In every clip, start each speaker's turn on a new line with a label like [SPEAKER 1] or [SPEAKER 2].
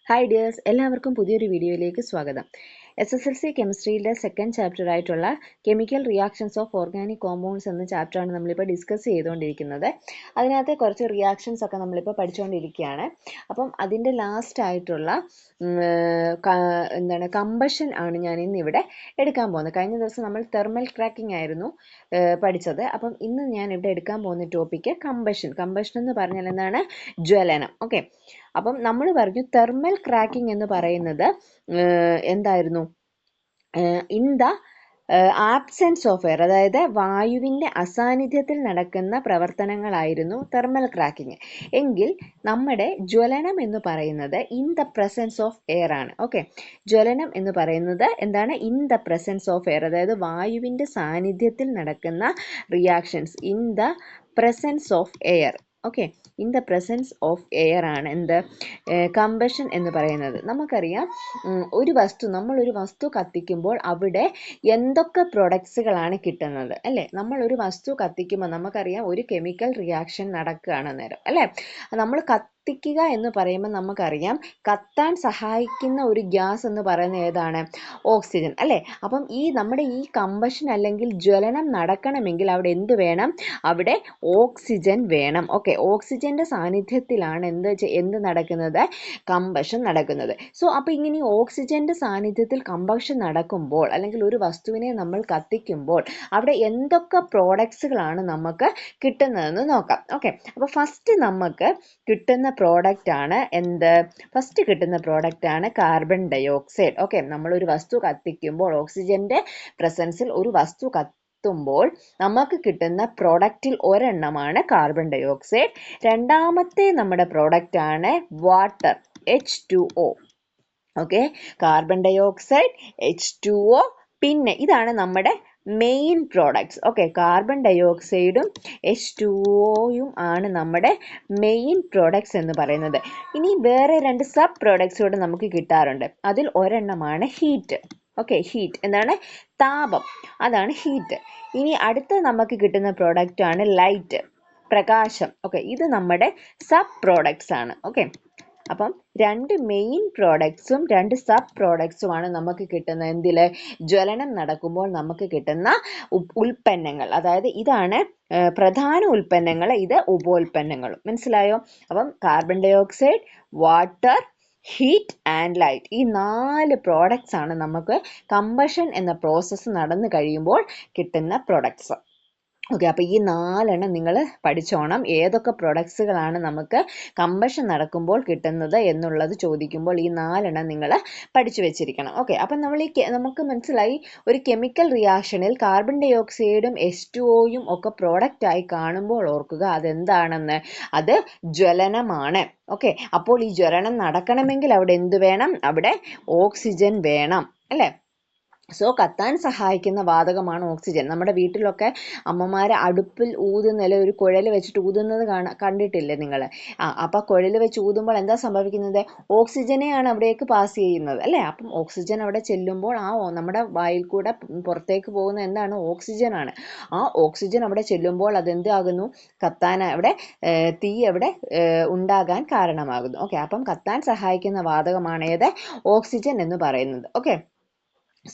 [SPEAKER 1] Hi dears, എല്ലാവർക്കും പുതിയൊരു വീഡിയോയിലേക്ക് സ്വാഗതം. SSLC കെമിസ്ട്രിയിലെ സെക്കൻഡ് ചാപ്റ്റർ ആയിട്ടുള്ള chemical reactions of organic compounds എന്ന ചാപ്റ്ററാണ് നമ്മളിപ്പോൾ ഡിസ്കസ് ചെയ്തുകൊണ്ടിരിക്കുന്നത്. അതിനകത്തെ കുറച്ച് റിയാക്ഷൻസ് ഒക്കെ നമ്മളിപ്പോൾ പഠിച്ചുകൊണ്ടിരിക്കുകയാണ്. അപ്പം അതിൻ്റെ ലാസ്റ്റ് ആയിട്ടുള്ള കമ്പഷൻ ആണ് ഞാൻ ഇന്നിവിടെ എടുക്കാൻ പോകുന്നത്. കഴിഞ്ഞ ദിവസം നമ്മൾ തെർമൽ ക്രാക്കിംഗ് ആയിരുന്നു പഠിച്ചത്. അപ്പം ഇന്ന് ഞാൻ ഇവിടെ എടുക്കാൻ പോകുന്ന ടോപ്പിക്ക് കമ്പഷൻ എന്ന് പറഞ്ഞാൽ എന്താണ്? ജ്വലനം. ഓക്കെ, അപ്പം നമ്മൾ പറഞ്ഞു തെർമൽ ക്രാക്കിംഗ് എന്ന് പറയുന്നത് എന്തായിരുന്നു? In the absence of air, അതായത് വായുവിൻ്റെ അസാന്നിധ്യത്തിൽ നടക്കുന്ന പ്രവർത്തനങ്ങളായിരുന്നു തെർമൽ ക്രാക്കിംഗ്. എങ്കിൽ നമ്മുടെ ജ്വലനം എന്ന് പറയുന്നത് in the presence of air ആണ്. ഓക്കെ, ജ്വലനം എന്ന് പറയുന്നത് എന്താണ്? In the presence of air, അതായത് വായുവിൻ്റെ സാന്നിധ്യത്തിൽ നടക്കുന്ന reactions in the presence of air. Okay, in the presence of air ആണ് എന്ത്? കമ്പഷൻ എന്ന് പറയുന്നത്. നമുക്കറിയാം, നമ്മളൊരു വസ്തു കത്തിക്കുമ്പോൾ അവിടെ എന്തൊക്കെ പ്രൊഡക്ട്സുകളാണ് കിട്ടുന്നത് അല്ലേ? നമ്മളൊരു വസ്തു കത്തിക്കുമ്പോൾ നമുക്കറിയാം ഒരു കെമിക്കൽ റിയാക്ഷൻ നടക്കുകയാണ് നേരം അല്ലേ? നമ്മൾ കത്തിക്കുക എന്ന് പറയുമ്പോൾ നമുക്കറിയാം കത്താൻ സഹായിക്കുന്ന ഒരു ഗ്യാസ് എന്ന് പറയുന്നത് ഏതാണ്? ഓക്സിജൻ അല്ലേ? അപ്പം നമ്മുടെ ഈ കമ്പഷൻ അല്ലെങ്കിൽ ജ്വലനം നടക്കണമെങ്കിൽ അവിടെ എന്ത് വേണം? അവിടെ ഓക്സിജൻ വേണം. ഓക്കെ, ഓക്സിജന്റെ സാന്നിധ്യത്തിലാണ് എന്ത് നടക്കുന്നത്? കമ്പഷൻ നടക്കുന്നത്. സോ അപ്പോൾ ഇങ്ങനെ ഓക്സിജന്റെ സാന്നിധ്യത്തിൽ കമ്പഷൻ നടക്കുമ്പോൾ അല്ലെങ്കിൽ ഒരു വസ്തുവിനെ നമ്മൾ കത്തിക്കുമ്പോൾ അവിടെ എന്തൊക്കെ പ്രോഡക്ട്സുകളാണ് നമുക്ക് കിട്ടുന്നതെന്ന് നോക്കാം. ഓക്കെ, അപ്പോൾ ഫസ്റ്റ് നമുക്ക് കിട്ടുന്ന പ്രോഡക്റ്റ് ആണ് എന്ത്? ഫസ്റ്റ് കിട്ടുന്ന പ്രോഡക്റ്റ് ആണ് കാർബൺ ഡയോക്സൈഡ്. ഓക്കെ, നമ്മളൊരു വസ്തു കത്തിക്കുമ്പോൾ ഓക്സിജന്റെ പ്രസൻസിൽ ഒരു വസ്തു കത്തുമ്പോൾ നമുക്ക് കിട്ടുന്ന പ്രോഡക്റ്റിൽ ഒരെണ്ണമാണ് കാർബൺ ഡയോക്സൈഡ്. രണ്ടാമത്തെ നമ്മുടെ പ്രോഡക്റ്റ് ആണ് water, H2O. Okay, carbon dioxide, H2O, പിന്നെ ഇതാണ് നമ്മുടെ മെയിൻ പ്രോഡക്ട്സ്. ഓക്കെ, കാർബൺ ഡയോക്സൈഡും H2Oയും ആണ് നമ്മുടെ മെയിൻ പ്രോഡക്ട്സ് എന്ന് പറയുന്നത്. ഇനി വേറെ രണ്ട് സബ് പ്രോഡക്ട്സ് കൂടെ നമുക്ക് കിട്ടാറുണ്ട്. അതിൽ ഒരെണ്ണമാണ് ഹീറ്റ്. ഓക്കെ, ഹീറ്റ് എന്താണ്? താപം, അതാണ് ഹീറ്റ്. ഇനി അടുത്ത നമുക്ക് കിട്ടുന്ന പ്രോഡക്റ്റ് ആണ് ലൈറ്റ്, പ്രകാശം. ഓക്കെ, ഇത് നമ്മുടെ സബ് പ്രോഡക്ട്സ് ആണ്. ഓക്കെ, അപ്പം രണ്ട് മെയിൻ പ്രോഡക്ട്സും രണ്ട് സബ് പ്രോഡക്ട്സുമാണ് നമുക്ക് കിട്ടുന്ന എന്തില്? ജ്വലനം നടക്കുമ്പോൾ നമുക്ക് കിട്ടുന്ന ഉൽപ്പന്നങ്ങൾ. അതായത് ഇതാണ് പ്രധാന ഉൽപ്പന്നങ്ങൾ, ഇത് ഉപോൽപ്പന്നങ്ങളും. മനസ്സിലായോ? അപ്പം carbon dioxide, water, heat and light, ഈ 4 പ്രോഡക്ട്സ് ആണ് നമുക്ക് കമ്പഷൻ എന്ന പ്രോസസ്സ് നടന്നു കഴിയുമ്പോൾ കിട്ടുന്ന പ്രോഡക്ട്സ്. ഓക്കെ, അപ്പോൾ ഈ 4 നിങ്ങൾ പഠിച്ചോണം. ഏതൊക്കെ പ്രൊഡക്ട്സുകളാണ് നമുക്ക് കമ്പഷൻ നടക്കുമ്പോൾ കിട്ടുന്നത് എന്നുള്ളത് ചോദിക്കുമ്പോൾ ഈ 4 നിങ്ങൾ പഠിച്ചു വെച്ചിരിക്കണം. ഓക്കെ, അപ്പം നമുക്ക് മനസ്സിലായി ഒരു കെമിക്കൽ റിയാക്ഷനിൽ കാർബൺ ഡയോക്സൈഡും H2Oയും ഒക്കെ പ്രോഡക്റ്റായി കാണുമ്പോൾ ഓർക്കുക അതെന്താണെന്ന്? അത് ജ്വലനമാണ്. ഓക്കെ, അപ്പോൾ ഈ ജ്വലനം നടക്കണമെങ്കിൽ അവിടെ എന്ത് വേണം? അവിടെ ഓക്സിജൻ വേണം അല്ലേ? സോ കത്താൻ സഹായിക്കുന്ന വാതകമാണ് ഓക്സിജൻ. നമ്മുടെ വീട്ടിലൊക്കെ അമ്മമാർ അടുപ്പിൽ ഊതുന്നതിൽ ഒരു കുഴൽ വെച്ചിട്ട് ഊതുന്നത് കണ്ടിട്ടില്ലേ നിങ്ങൾ? അപ്പോൾ കുഴൽ വെച്ച് ഊതുമ്പോൾ എന്താ സംഭവിക്കുന്നത്? ഓക്സിജനെയാണ് അവിടേക്ക് പാസ് ചെയ്യുന്നത് അല്ലേ? അപ്പം ഓക്സിജൻ അവിടെ ചെല്ലുമ്പോൾ നമ്മുടെ വായിൽ കൂടെ പുറത്തേക്ക് പോകുന്ന എന്താണ്? ഓക്സിജൻ ആണ്. ആ ഓക്സിജൻ അവിടെ ചെല്ലുമ്പോൾ അതെന്താകുന്നു? കത്താൻ അവിടെ തീ അവിടെ ഉണ്ടാകാൻ കാരണമാകുന്നു. ഓക്കെ, അപ്പം കത്താൻ സഹായിക്കുന്ന വാതകമാണ് ഏത്? ഓക്സിജൻ എന്ന് പറയുന്നത്. ഓക്കെ,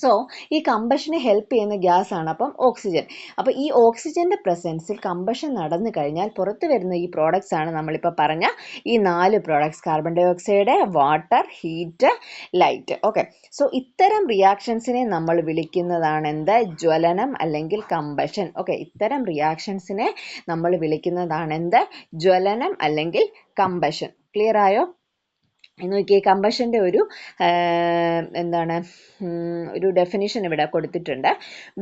[SPEAKER 1] സോ ഈ കമ്പഷനെ ഹെൽപ്പ് ചെയ്യുന്ന ഗ്യാസ് ആണ് അപ്പം ഓക്സിജൻ. അപ്പോൾ ഈ ഓക്സിജന്റെ പ്രസൻസിൽ കമ്പഷൻ നടന്നു കഴിഞ്ഞാൽ പുറത്തു വരുന്ന ഈ പ്രോഡക്ട്സ് ആണ് നമ്മളിപ്പോൾ പറഞ്ഞ ഈ 4 products: carbon dioxide, water, heat, light. Okay, so ഇത്തരം റിയാക്ഷൻസിനെ നമ്മൾ വിളിക്കുന്നതാണ് എന്ത്? ജ്വലനം അല്ലെങ്കിൽ കമ്പഷൻ. ഓക്കെ, ഇത്തരം റിയാക്ഷൻസിനെ നമ്മൾ വിളിക്കുന്നതാണ് എന്ത്? ജ്വലനം അല്ലെങ്കിൽ കമ്പഷൻ. ക്ലിയർ ആയോ? നോക്കിയേ, കമ്പഷൻ്റെ ഒരു ഒരു ഡെഫിനിഷൻ ഇവിടെ കൊടുത്തിട്ടുണ്ട്.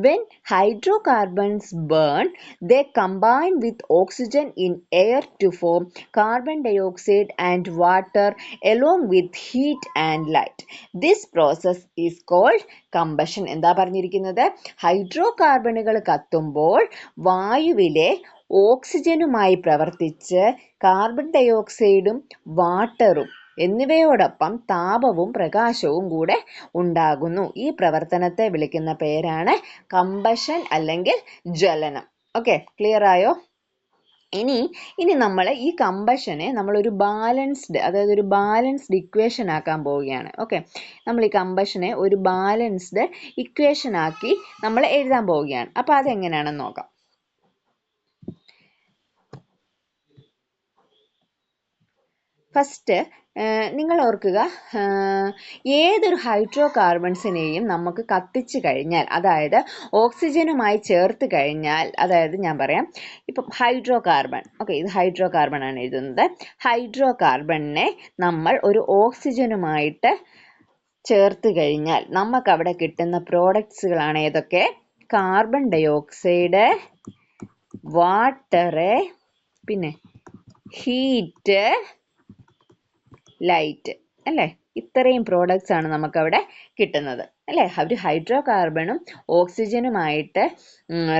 [SPEAKER 1] When hydrocarbons burn they combine with oxygen in air to form carbon dioxide and water along with heat and light. This process is called combustion. എന്താ പറഞ്ഞിരിക്കുന്നത്? ഹൈഡ്രോ കാർബണുകൾ കത്തുമ്പോൾ വായുവിലെ ഓക്സിജനുമായി പ്രവർത്തിച്ച് കാർബൺ ഡയോക്സൈഡും വാട്ടറും എന്നിവയോടൊപ്പം താപവും പ്രകാശവും കൂടെ ഉണ്ടാകുന്നു. ഈ പ്രവർത്തനത്തെ വിളിക്കുന്ന പേരാണ് കമ്പഷൻ അല്ലെങ്കിൽ ജ്വലനം. ഓക്കെ, ക്ലിയർ ആയോ? ഇനി നമ്മൾ ഈ കമ്പഷനെ നമ്മളൊരു ബാലൻസ്ഡ്, അതായത് ഒരു ബാലൻസ്ഡ് ഇക്വേഷൻ ആക്കാൻ പോവുകയാണ്. ഓക്കെ, നമ്മൾ ഈ കമ്പഷനെ ഒരു ബാലൻസ്ഡ് ഇക്വേഷൻ ആക്കി നമ്മൾ എഴുതാൻ പോവുകയാണ്. അപ്പോൾ അതെങ്ങനെയാണെന്ന് നോക്കാം. ഫസ്റ്റ് നിങ്ങൾ ഓർക്കുക, ഏതൊരു ഹൈഡ്രോ കാർബൺസിനെയും നമുക്ക് കത്തിച്ച് കഴിഞ്ഞാൽ, അതായത് ഓക്സിജനുമായി ചേർത്ത് കഴിഞ്ഞാൽ, അതായത് ഞാൻ പറയാം, ഇപ്പം ഹൈഡ്രോ കാർബൺ, ഓക്കെ, ഇത് ഹൈഡ്രോ കാർബൺ ആണ് എഴുതുന്നത്. ഹൈഡ്രോ കാർബണിനെ നമ്മൾ ഒരു ഓക്സിജനുമായിട്ട് ചേർത്ത് കഴിഞ്ഞാൽ നമുക്ക് അവിടെ കിട്ടുന്ന പ്രോഡക്ട്സുകളാണ് ഏതൊക്കെ? കാർബൺ ഡൈ ഓക്സൈഡ്, വാട്ടർ, പിന്നെ ഹീറ്റ്, ലൈറ്റ്, അല്ലേ? ഇത്രയും പ്രോഡക്ട്സ് ആണ് നമുക്കവിടെ കിട്ടുന്നത്, അല്ലേ? ഒരു ഹൈഡ്രോ കാർബണും ഓക്സിജനുമായിട്ട്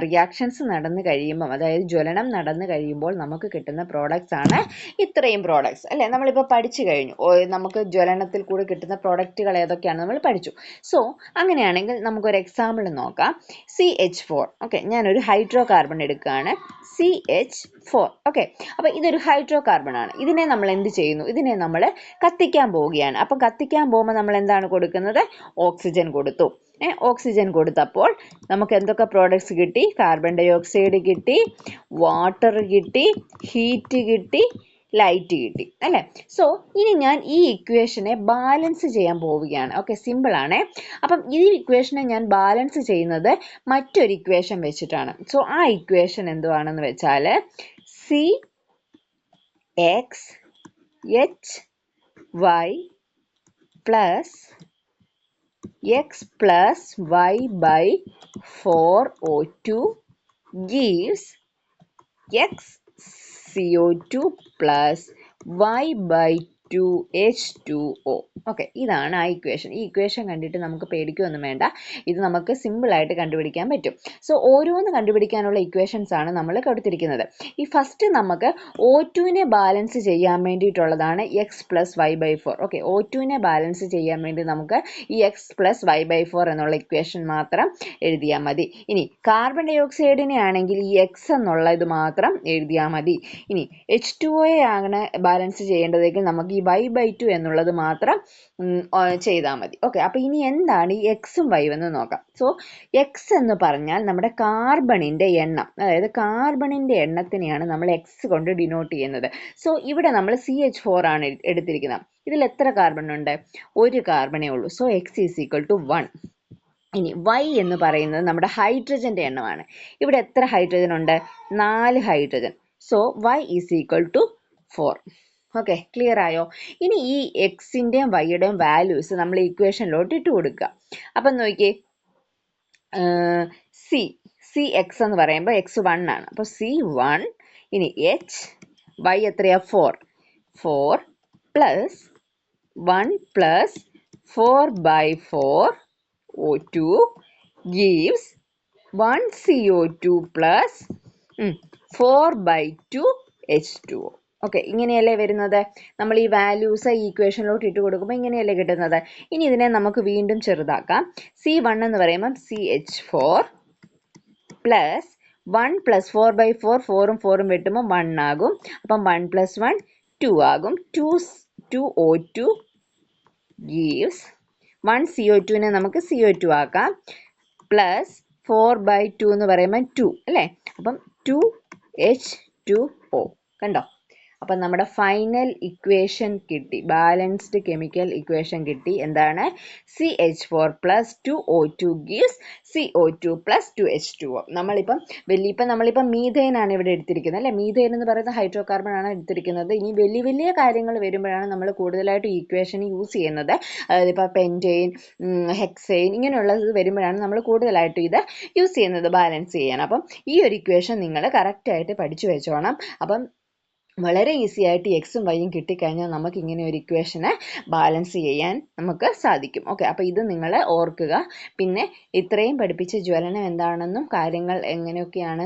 [SPEAKER 1] റിയാക്ഷൻസ് നടന്നു കഴിയുമ്പം, അതായത് ജ്വലനം നടന്നു കഴിയുമ്പോൾ നമുക്ക് കിട്ടുന്ന പ്രോഡക്ട്സ് ആണ് ഇത്രയും പ്രോഡക്ട്സ്, അല്ലേ? നമ്മളിപ്പോൾ പഠിച്ചു കഴിഞ്ഞു നമുക്ക് ജ്വലനത്തിൽ കൂടി കിട്ടുന്ന പ്രോഡക്റ്റുകൾ ഏതൊക്കെയാണ് നമ്മൾ പഠിച്ചു. സോ അങ്ങനെയാണെങ്കിൽ നമുക്കൊരു എക്സാമ്പിൾ നോക്കാം. CH4, ഓക്കെ, ഞാനൊരു ഹൈഡ്രോ കാർബൺ എടുക്കുകയാണ്, CH4. ഓക്കെ, അപ്പോൾ ഇതൊരു ഹൈഡ്രോ കാർബൺ ആണ്. ഇതിനെ നമ്മൾ എന്ത് ചെയ്യുന്നു? ഇതിനെ നമ്മൾ കത്തിക്കാൻ പോവുകയാണ്. അപ്പം കത്തിക്കാൻ പോകുമ്പോൾ നമ്മൾ എന്താണ് കൊടുക്കുന്നത്? ഓക്സിജൻ കൊടുത്തു. ഓക്സിജൻ കൊടുത്തപ്പോൾ നമുക്ക് എന്തൊക്കെ പ്രോഡക്ട്സ് കിട്ടി? കാർബൺ ഡൈ ഓക്സൈഡ് കിട്ടി, വാട്ടർ കിട്ടി, ഹീറ്റ് കിട്ടി, ലൈറ്റ് കിട്ടി, അല്ലേ? സോ ഇനി ഞാൻ ഈ ഇക്വേഷനെ ബാലൻസ് ചെയ്യാൻ പോവുകയാണ്. ഓക്കെ, സിമ്പിൾ ആണ്. അപ്പം ഈ ഇക്വേഷനെ ഞാൻ ബാലൻസ് ചെയ്യുന്നത് മറ്റൊരു ഇക്വേഷൻ വെച്ചിട്ടാണ്. സോ ആ ഇക്വേഷൻ എന്തുവാണെന്ന് വെച്ചാൽ CXHY plus X plus Y by 4O2 gives XCO2 plus Y by 2H2O. Okay, ഇതാണ് ആ ഇക്വേഷൻ. ഈ ഇക്വേഷൻ കണ്ടിട്ട് നമുക്ക് പേടിക്കുകയൊന്നും വേണ്ട, ഇത് നമുക്ക് സിമ്പിളായിട്ട് കണ്ടുപിടിക്കാൻ പറ്റും. സോ ഓരോന്ന് കണ്ടുപിടിക്കാനുള്ള ഇക്വേഷൻസ് ആണ് നമ്മൾ കൊടുത്തിരിക്കുന്നത്. ഈ ഫസ്റ്റ് നമുക്ക് O2നെ ബാലൻസ് ചെയ്യാൻ വേണ്ടിയിട്ടുള്ളതാണ് x plus y by 4. Okay, O2നെ ബാലൻസ് ചെയ്യാൻ വേണ്ടി നമുക്ക് ഈ എക്സ് പ്ലസ് വൈ ബൈ 4 എന്നുള്ള ഇക്വേഷൻ മാത്രം എഴുതിയാൽ മതി. ഇനി കാർബൺ ഡൈ ഓക്സൈഡിനെ ആണെങ്കിൽ ഈ എക്സ് എന്നുള്ള ഇത് മാത്രം എഴുതിയാൽ മതി. ഇനി H2O ആണ് ബാലൻസ് ചെയ്യേണ്ടതെങ്കിൽ നമുക്ക് ഈ y/2 എന്നുള്ളത് മാത്രം ചെയ്താൽ മതി. ഓക്കെ, അപ്പോൾ ഇനി എന്താണ് ഈ എക്സും വൈയും എന്ന് നോക്കാം. സോ എക്സ് എന്ന് പറഞ്ഞാൽ നമ്മുടെ കാർബണിൻ്റെ എണ്ണം, അതായത് കാർബണിൻ്റെ എണ്ണത്തിനെയാണ് നമ്മൾ എക്സ് കൊണ്ട് ഡിനോട്ട് ചെയ്യുന്നത്. സോ ഇവിടെ നമ്മൾ CH4 ആണ് എടുത്തിരിക്കുന്നത്. ഇതിൽ എത്ര കാർബൺ ഉണ്ട്? ഒരു കാർബണേ ഉള്ളൂ. So x is equal to 1. ഇനി y എന്ന് പറയുന്നത് നമ്മുടെ ഹൈഡ്രജൻ്റെ എണ്ണമാണ്. ഇവിടെ എത്ര ഹൈഡ്രജൻ ഉണ്ട്? 4 hydrogen. So y is equal to 4. Okay, clear ആയോ? ഇനി ഈ എക്സിൻ്റെയും വൈയുടെയും വാല്യൂസ് നമ്മൾ ഇക്വേഷനിലോട്ട് ഇട്ട് കൊടുക്കുക. അപ്പം നോക്കിയേ, സി എക്സ് എന്ന് പറയുമ്പോൾ എക്സ് 1 ആണ്. അപ്പോൾ C1. ഇനി H, y എത്രയാ? 4 plus 1 plus 4/4 O2 gives 1 CO2 plus 4/2 H2O. Okay, ഇങ്ങനെയല്ലേ വരുന്നത്? നമ്മൾ ഈ വാല്യൂസ് ഈ ഇക്വേഷനിലോട്ട് ഇട്ട് കൊടുക്കുമ്പോൾ ഇങ്ങനെയല്ലേ കിട്ടുന്നത്? ഇനി ഇതിനെ നമുക്ക് വീണ്ടും ചെറുതാക്കാം. C1 എന്ന് പറയുമ്പം CH4 പ്ലസ് 1 പ്ലസ് 4/4, 4ഉം 4ഉം വെട്ടുമ്പോൾ 1 ആകും. അപ്പം 1 പ്ലസ് 1 2 ആകും. 2 O2 gives 1 CO2നെ നമുക്ക് CO2 ആക്കാം, പ്ലസ് 4/2 എന്ന് പറയുമ്പോൾ 2, അല്ലേ? അപ്പം 2H2O. കണ്ടോ? അപ്പം നമ്മുടെ ഫൈനൽ ഇക്വേഷൻ കിട്ടി, ബാലൻസ്ഡ് കെമിക്കൽ ഇക്വേഷൻ കിട്ടി. എന്താണ്? CH4 plus 2O2 gives CO2 plus 2H2O. നമ്മളിപ്പം മീഥൈൻ ആണ് ഇവിടെ എടുത്തിരിക്കുന്നത്, അല്ലേ? മീഥൈൻ എന്ന് പറയുന്ന ഹൈഡ്രോ കാർബൺ ആണ് എടുത്തിരിക്കുന്നത്. ഇനി വലിയ കാര്യങ്ങൾ വരുമ്പോഴാണ് നമ്മൾ കൂടുതലായിട്ട് ഇക്വേഷൻ യൂസ് ചെയ്യുന്നത്. അതായത് ഇപ്പോൾ പെൻറ്റെയിൻ, ഹെക്സെയിൻ ഇങ്ങനെയുള്ളത് വരുമ്പോഴാണ് നമ്മൾ കൂടുതലായിട്ട് ഇത് യൂസ് ചെയ്യുന്നത് ബാലൻസ് ചെയ്യാൻ. അപ്പം ഈ ഒരു ഇക്വേഷൻ നിങ്ങൾ കറക്റ്റായിട്ട് പഠിച്ചു വെച്ചോണം. അപ്പം വളരെ ഈസി ആയിട്ട് എക്സും വൈയും കിട്ടിക്കഴിഞ്ഞാൽ നമുക്ക് ഇങ്ങനെ ഒരു ഇക്വേഷനെ ബാലൻസ് ചെയ്യാൻ നമുക്ക് സാധിക്കും. ഓക്കെ, അപ്പോൾ ഇത് നിങ്ങൾ ഓർക്കുക. പിന്നെ ഇത്രയും പഠിപ്പിച്ച ജ്വലനം എന്താണെന്നും കാര്യങ്ങൾ എങ്ങനെയൊക്കെയാണ്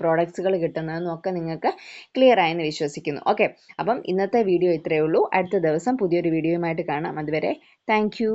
[SPEAKER 1] പ്രോഡക്ട്സുകൾ കിട്ടുന്നതെന്നും ഒക്കെ നിങ്ങൾക്ക് ക്ലിയർ ആയെന്ന് വിശ്വസിക്കുന്നു. ഓക്കെ, അപ്പം ഇന്നത്തെ വീഡിയോ ഇത്രയേ ഉള്ളൂ. അടുത്ത ദിവസം പുതിയൊരു വീഡിയോയുമായിട്ട് കാണാം. അതുവരെ താങ്ക് യു.